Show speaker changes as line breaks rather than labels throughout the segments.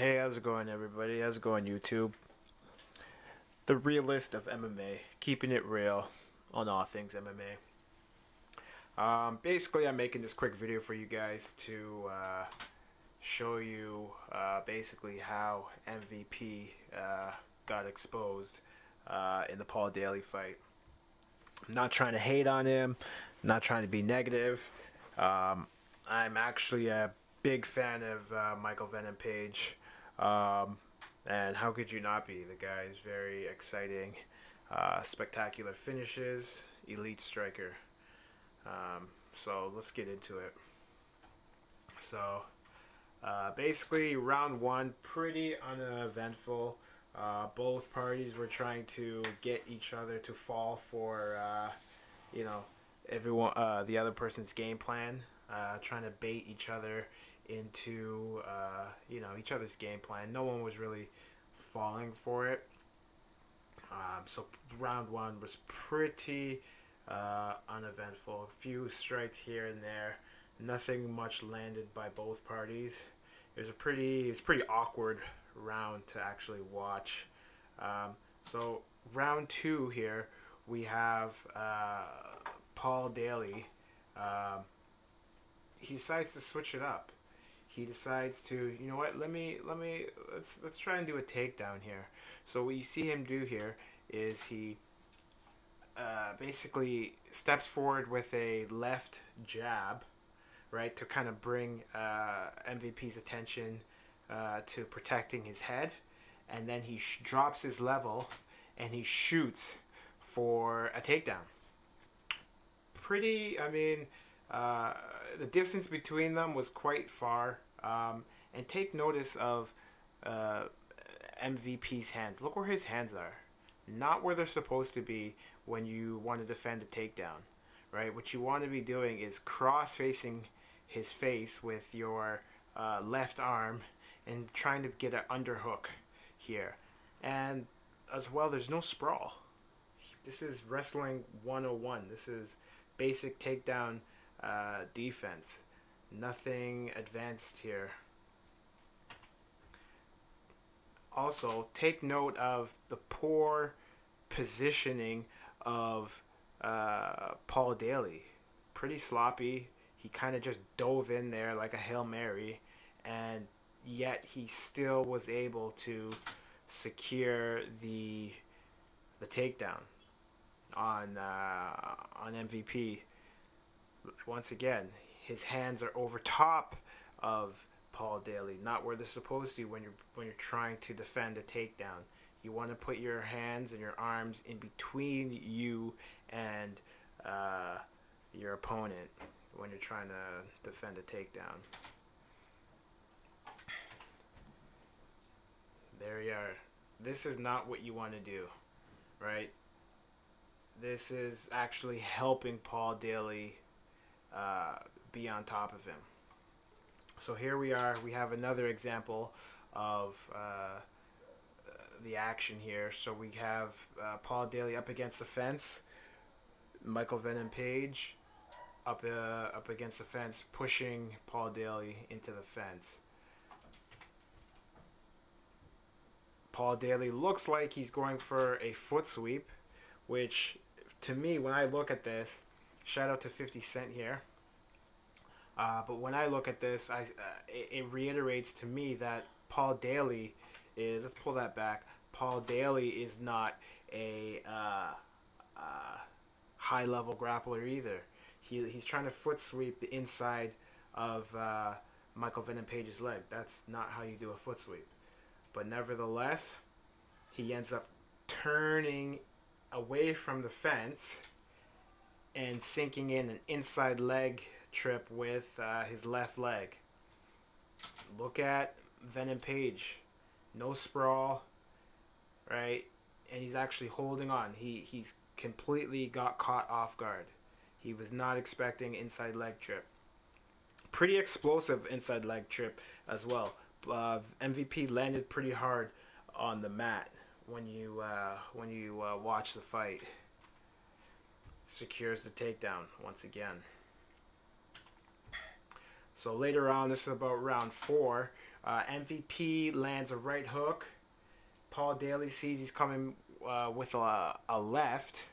Hey, how's it going, everybody? How's it going, YouTube? The realist of MMA, keeping it real on all things MMA. Basically, I'm making this quick video for you guys to show you basically how MVP got exposed in the Paul Daly fight. I'm not trying to hate on him, not trying to be negative. I'm actually a big fan of Michael Venom Page. Um, and how could you not be? The guy is very exciting, spectacular finishes, elite striker. So let's get into it. So basically, round one, pretty uneventful. Both parties were trying to get each other to fall for, you know, everyone, the other person's game plan, trying to bait each other into, each other's game plan. No one was really falling for it. So round one was pretty uneventful. A few strikes here and there. Nothing much landed by both parties. It's pretty awkward round to actually watch. So round two here, we have Paul Daly. He decides to switch it up. He decides to, you know what? Let's try and do a takedown here. So what you see him do here is he basically steps forward with a left jab, right, to kind of bring MVP's attention to protecting his head, and then he drops his level and he shoots for a takedown. Pretty, I mean, the distance between them was quite far. And take notice of MVP's hands. Look where his hands are. Not where they're supposed to be when you want to defend a takedown, right? What you want to be doing is cross-facing his face with your left arm and trying to get an underhook here. And as well, there's no sprawl. This is wrestling 101. This is basic takedown defense. Nothing advanced here. Also, take note of the poor positioning of Paul Daly. Pretty sloppy. He kind of just dove in there like a Hail Mary, and yet he still was able to secure the takedown on MVP. Once again, his hands are over top of Paul Daly, not where they're supposed to when you're trying to defend a takedown. You want to put your hands and your arms in between you and your opponent when you're trying to defend a takedown. There you are. This is not what you want to do, right? This is actually helping Paul Daly be on top of him. So here we are. We have another example of the action here. So we have Paul Daly up against the fence. Michael Venom Page up against the fence, pushing Paul Daly into the fence. Paul Daly looks like he's going for a foot sweep, which to me, when I look at this, shout out to 50 Cent here. But when I look at this, it reiterates to me that Paul Daly is, let's pull that back, Paul Daly is not a high-level grappler either. He's trying to foot sweep the inside of Michael Venom Page's leg. That's not how you do a foot sweep. But nevertheless, he ends up turning away from the fence and sinking in an inside leg trip with his left leg. Look at Venom Page. No sprawl, right? And he's actually holding on. He's completely got caught off guard. He was not expecting inside leg trip. Pretty explosive inside leg trip as well. MVP landed pretty hard on the mat when you watch the fight. Secures the takedown once again. So later on, this is about round 4. MVP lands a right hook. Paul Daly sees he's coming with a left,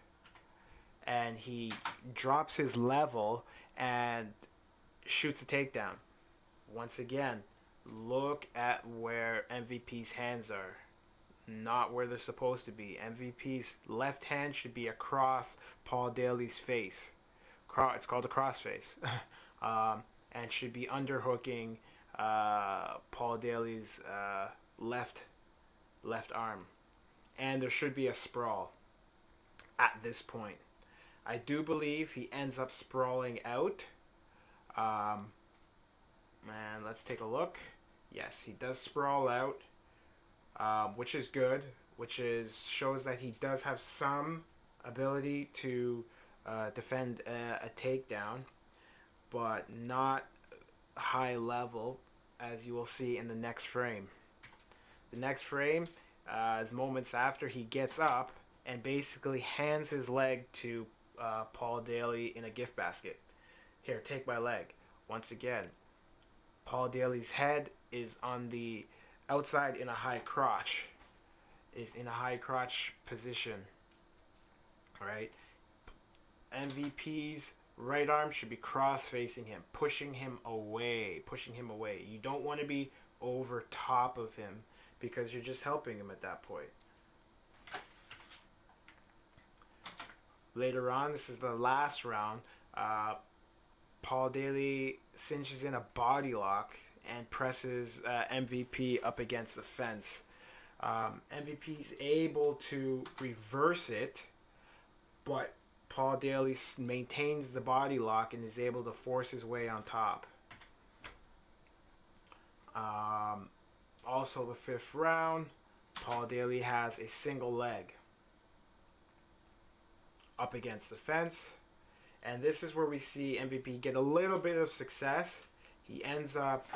and he drops his level and shoots a takedown. Once again, look at where MVP's hands are. Not where they're supposed to be. MVP's left hand should be across Paul Daly's face. It's called a crossface. And should be underhooking Paul Daly's left arm. And there should be a sprawl at this point. I do believe he ends up sprawling out. And let's take a look. Yes, he does sprawl out, which is good. Shows that he does have some ability to defend a takedown, but not high level, as you will see in the next frame. The next frame is moments after he gets up and basically hands his leg to Paul Daly in a gift basket. Here, take my leg. Once again, Paul Daly's head is on the outside in a high crotch. Is in a high crotch position. Alright? MVP's right arm should be cross facing him, pushing him away. You don't want to be over top of him because you're just helping him at that point. Later on, this is the last round. Paul Daly cinches in a body lock and presses MVP up against the fence. MVP's able to reverse it, but Paul Daly maintains the body lock and is able to force his way on top. Also, the 5th round, Paul Daly has a single leg up against the fence. And this is where we see MVP get a little bit of success. He ends up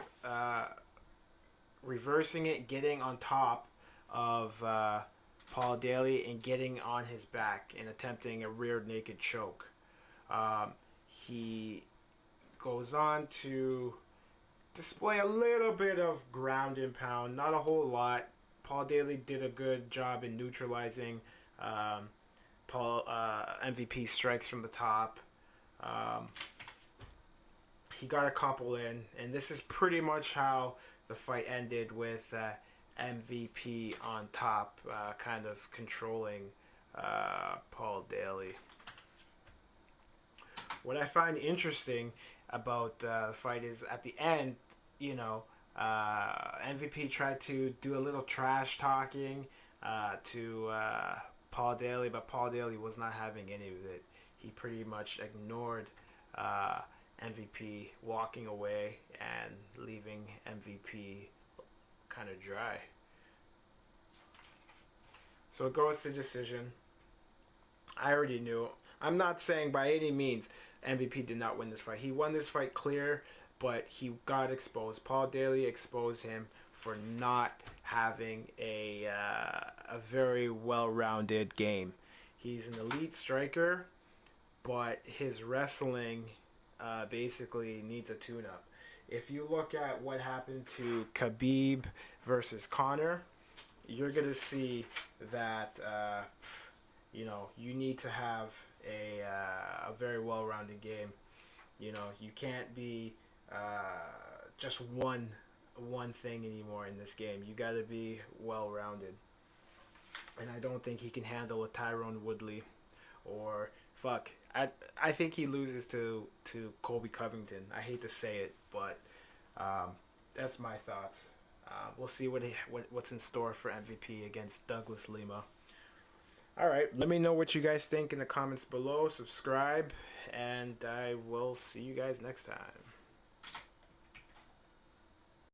reversing it, getting on top of Paul Daly and getting on his back and attempting a rear naked choke. He goes on to display a little bit of ground and pound, not a whole lot. Paul Daly did a good job in neutralizing MVP strikes from the top. He got a couple in, and this is pretty much how the fight ended, with MVP on top, kind of controlling Paul Daly. What I find interesting about the fight is at the end, MVP tried to do a little trash talking to Paul Daly, but Paul Daly was not having any of it. He pretty much ignored MVP, walking away and leaving MVP kind of dry. So it goes to decision. I already knew. I'm not saying by any means MVP did not win this fight. He won this fight clear, but he got exposed. Paul Daly exposed him for not having a very well-rounded game. He's an elite striker, but his wrestling basically needs a tune-up. If you look at what happened to Khabib versus Conor, you're going to see that you need to have a very well-rounded game. You can't be just one thing anymore in this game. You got to be well-rounded. And I don't think he can handle a Tyrone Woodley, or I think he loses to Colby Covington. I hate to say it, but that's my thoughts. We'll see what's in store for MVP against Douglas Lima. All right, let me know what you guys think in the comments below. Subscribe, and I will see you guys next time.